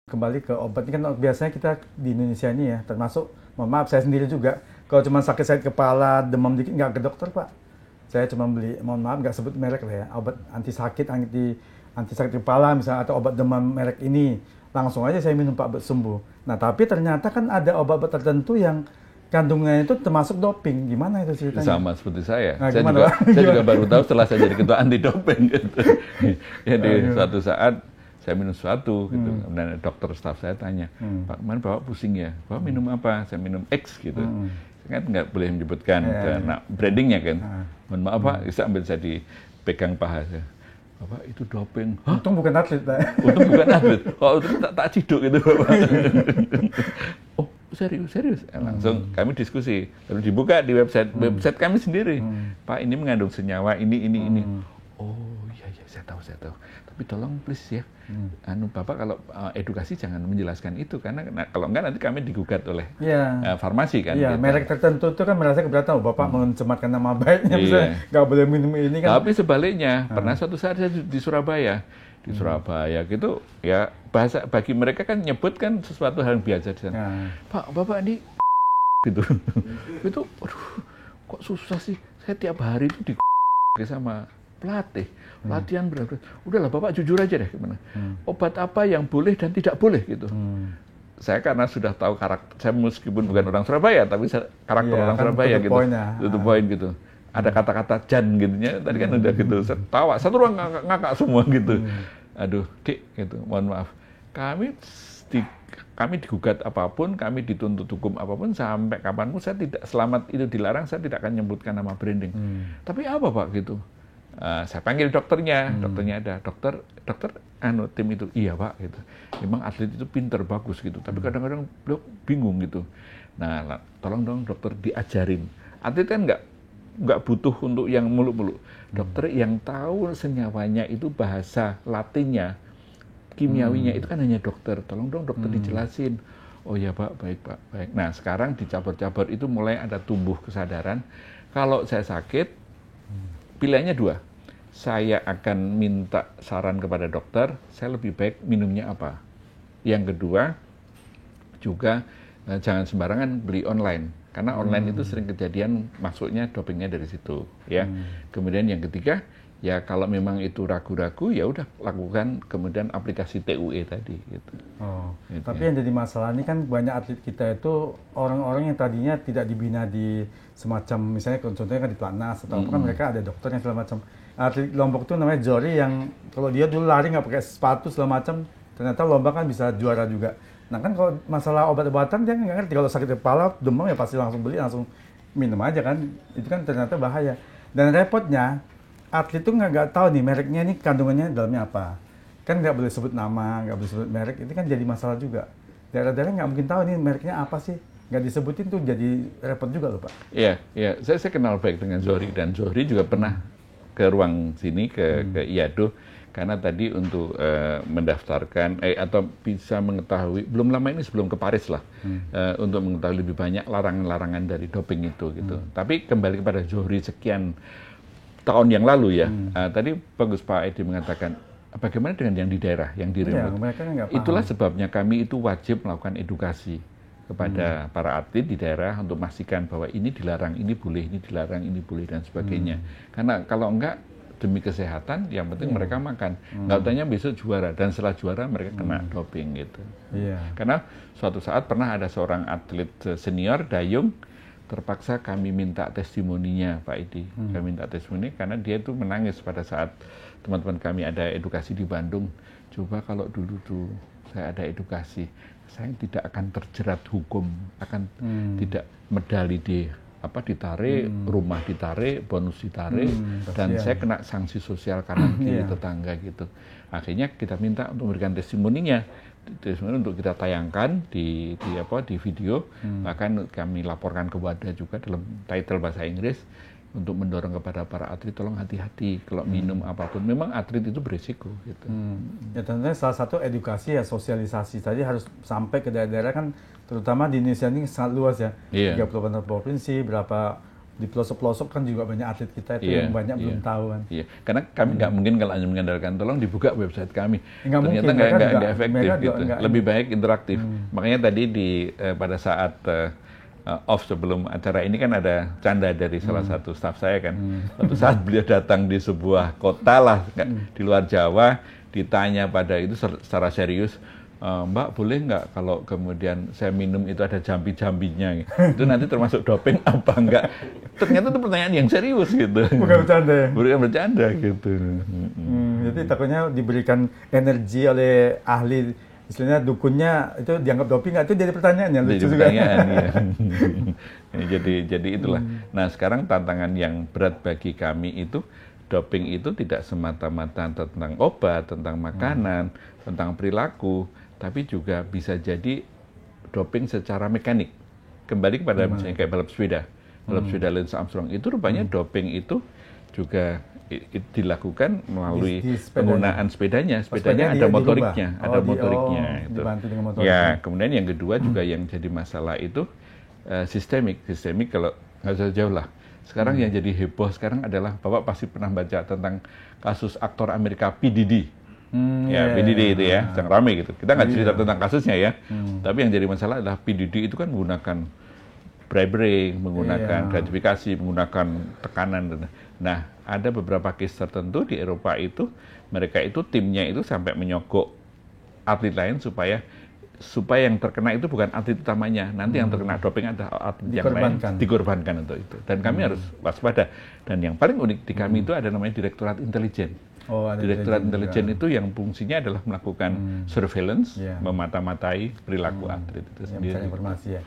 Kembali ke obat ini kan biasanya kita di Indonesia ini ya, termasuk, mohon maaf saya sendiri juga, kalau cuma sakit-sakit kepala, demam dikit nggak ke dokter Pak. Saya cuma beli, mohon maaf nggak sebut merek lah ya, obat anti sakit, anti sakit kepala misalnya atau obat demam merek ini, langsung aja saya minum Pak sembuh. Nah tapi ternyata kan ada obat-obat tertentu yang kandungannya itu termasuk doping, gimana itu ceritanya? Sama seperti saya. Nah, Saya juga baru tahu setelah saya jadi ketua anti doping gitu. Jadi suatu saat saya minum sesuatu gitu, dan dokter staf saya tanya, Pak, kemarin Bapak pusing ya? Bapak minum apa? Saya minum X gitu. Saya kan nggak boleh menyebutkan karena brandingnya kan. Mohon maaf Pak, sambil saya dipegang paha saya. Bapak itu doping. Hah? Untung bukan atlet Pak. Untung bukan atlet. Oh itu tak ciduk gitu Bapak. Oh serius. Langsung kami diskusi. Lalu dibuka di website kami sendiri. Pak ini mengandung senyawa ini. Oh iya saya tahu. Tapi tolong please ya, Bapak kalau edukasi jangan menjelaskan itu karena kalau enggak nanti kami digugat oleh farmasi kan. Iya, gitu. merek tertentu itu kan merasa keberatan, Bapak mencemarkan nama baiknya, misalnya nggak boleh minum ini kan. Tapi sebaliknya, pernah suatu saat saya di Surabaya. Di Surabaya gitu, ya bahasa bagi mereka kan nyebut kan sesuatu hal yang biasa di sana. Pak, Bapak ini gitu. Itu, aduh, kok susah sih? Saya tiap hari itu sama pelatihan berapa? Udahlah Bapak jujur aja deh gimana. Obat apa yang boleh dan tidak boleh gitu. Saya karena sudah tahu karakter, saya meskipun bukan orang Surabaya, tapi karakter orang Surabaya gitu. Itu poin gitu. Ada kata-kata jan gitunya, tadi kan udah gitu. Saya tawa, satu orang ngakak semua gitu. Aduh, Dik, gitu. Mohon maaf. Kami digugat apapun, kami dituntut hukum apapun, sampai kapanpun saya tidak, selamat itu dilarang, saya tidak akan menyebutkan nama branding. Tapi apa Pak gitu? Saya panggil dokternya ada, dokter, tim itu, iya Pak gitu. Memang atlet itu pinter, bagus gitu, tapi kadang-kadang beliau bingung gitu. Nah, tolong dong dokter diajarin. Atlet kan nggak butuh untuk yang muluk-muluk. Dokter yang tahu senyawanya itu bahasa Latinnya, kimiawinya itu kan hanya dokter. Tolong dong dokter dijelasin. Oh ya Pak, baik Pak, baik. Nah sekarang di cabur-cabur itu mulai ada tumbuh kesadaran. Kalau saya sakit, pilihannya dua. Saya akan minta saran kepada dokter, saya lebih baik minumnya apa. Yang kedua, juga jangan sembarangan beli online. Karena online itu sering kejadian masuknya dopingnya dari situ. Ya. Kemudian yang ketiga, ya kalau memang itu ragu-ragu, ya udah lakukan kemudian aplikasi TUE tadi. Gitu. Gitu, tapi yang jadi masalah ini kan banyak atlet kita itu orang-orang yang tadinya tidak dibina di semacam, misalnya contohnya kan di Platnas atau apa kan mereka ada dokter yang segala macam. Atlet Lombok itu namanya Zohri yang kalau dia dulu lari nggak pakai sepatu segala macam, ternyata lomba kan bisa juara juga. Nah kan kalau masalah obat-obatan dia nggak ngerti, kalau sakit kepala, demam ya pasti langsung beli, langsung minum aja kan. Itu kan ternyata bahaya. Dan repotnya, atlet itu nggak tahu nih mereknya ini kandungannya dalamnya apa. Kan nggak boleh sebut nama, nggak boleh sebut merek, itu kan jadi masalah juga. Daerah-daerah nggak mungkin tahu nih mereknya apa sih. Nggak disebutin tuh jadi repot juga loh Pak. Iya. Saya kenal baik dengan Zohri, dan Zohri juga pernah ke ruang sini, ke IADO, karena tadi untuk mendaftarkan atau bisa mengetahui, belum lama ini sebelum ke Paris lah, untuk mengetahui lebih banyak larangan-larangan dari doping itu gitu. Tapi kembali kepada Zohri sekian tahun yang lalu ya, tadi bagus Pak Edi mengatakan, bagaimana dengan yang di daerah, yang di remote? Itulah sebabnya kami itu wajib melakukan edukasi kepada para atlet di daerah untuk memastikan bahwa ini dilarang, ini boleh, ini dilarang, ini boleh, dan sebagainya. Karena kalau enggak, demi kesehatan, yang penting mereka makan. Nggak tanya besok juara, dan setelah juara mereka kena doping gitu. Karena suatu saat pernah ada seorang atlet senior, dayung, terpaksa kami minta testimoninya Pak Edi. Kami minta testimoni karena dia itu menangis pada saat teman-teman kami ada edukasi di Bandung. Coba kalau dulu tuh saya ada edukasi, saya tidak akan terjerat hukum, akan tidak medali ditarik, rumah ditarik, bonus ditarik, dan saya kena sanksi sosial kanan kiri tetangga gitu. Akhirnya kita minta untuk memberikan testimoninya, untuk kita tayangkan di video, bahkan kami laporkan ke WADA juga dalam title bahasa Inggris untuk mendorong kepada para atlet, tolong hati-hati kalau minum apapun. Memang atlet itu berisiko gitu. Ya tentunya salah satu edukasi ya, sosialisasi tadi harus sampai ke daerah-daerah kan, terutama di Indonesia ini sangat luas ya. 38 provinsi, berapa di pelosok-pelosok kan juga banyak atlet kita itu Iya, yang banyak iya. belum tahu kan. Iya, karena kami nggak mungkin kalau hanya mengandalkan tolong dibuka website kami. Nggak Ternyata mungkin, mereka nggak juga- efektif mereka gitu. juga nggak- Lebih baik interaktif. Makanya tadi pada saat off sebelum acara ini kan ada canda dari salah satu staf saya kan. Suatu saat beliau datang di sebuah kota lah di luar Jawa, ditanya pada itu secara serius, Mbak boleh nggak kalau kemudian saya minum itu ada jambi-jambinya, itu nanti termasuk doping apa enggak? Ternyata itu pertanyaan yang serius gitu. Bukan bercanda ya? Bukan bercanda gitu. Jadi takutnya diberikan energi oleh ahli, istilahnya dukunnya itu dianggap doping nggak, itu jadi pertanyaannya lucu Jadi juga. pertanyaan ya. Jadi itulah. Nah sekarang tantangan yang berat bagi kami itu, doping itu tidak semata-mata tentang obat, tentang makanan, tentang perilaku, tapi juga bisa jadi doping secara mekanik. Kembali kepada misalnya kayak balap sepeda Lance Armstrong itu rupanya doping itu juga dilakukan melalui Di sepedanya. penggunaan sepedanya Sepedanya ada dirubah? motoriknya, ada motoriknya. Itu. Dibantu dengan motoriknya. Ya, kemudian yang kedua juga yang jadi masalah itu sistemik kalau nggak usah jauh lah. Sekarang yang jadi heboh sekarang adalah Bapak pasti pernah baca tentang kasus aktor Amerika P. Diddy. P. Diddy itu ya, yang rame gitu. Kita nggak cerita tentang kasusnya ya, tapi yang jadi masalah adalah P. Diddy itu kan menggunakan bribery, menggunakan gratifikasi, menggunakan tekanan. Nah, ada beberapa case tertentu di Eropa itu, mereka itu timnya itu sampai menyogok atlet lain supaya yang terkena itu bukan atlet utamanya, nanti yang terkena doping ada atlet yang lain dikorbankan untuk itu. Dan kami harus waspada. Dan yang paling unik di kami itu ada namanya Direktorat Intelijen. Direktorat Intelijen itu yang fungsinya adalah melakukan surveillance, memata-matai perilaku atlet itu sendiri. Informasi ya.